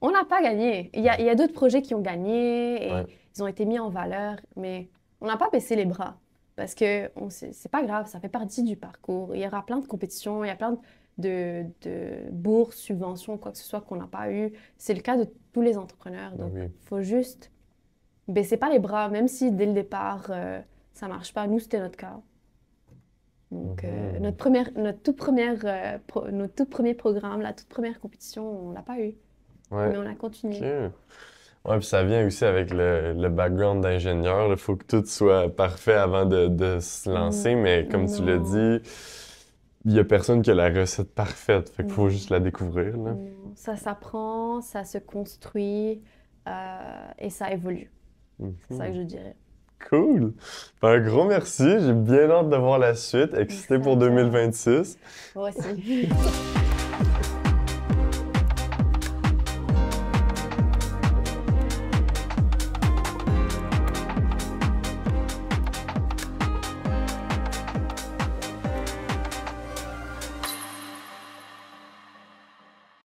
On n'a pas gagné. Il y a d'autres projets qui ont gagné et ils ont été mis en valeur, mais on n'a pas baissé les bras parce que c'est pas grave, ça fait partie du parcours. Il y aura plein de compétitions, il y a plein de bourses, subventions, quoi que ce soit qu'on n'a pas eu. C'est le cas de tous les entrepreneurs. Donc, il faut juste baisser pas les bras, même si dès le départ, ça marche pas. Nous, c'était notre cas. Donc, notre tout premier programme, la toute première compétition, on l'a pas eu. Ouais. Mais on a continué. Ok. Ouais, puis ça vient aussi avec le background d'ingénieur. Il faut que tout soit parfait avant de se lancer, mais comme tu l'as dit, il n'y a personne qui a la recette parfaite. Fait qu'il faut juste la découvrir, là. Ça s'apprend, ça se construit et ça évolue. C'est ça que je dirais. Cool! Ben, un gros merci. J'ai bien hâte de voir la suite. Excité pour 2026. Moi aussi.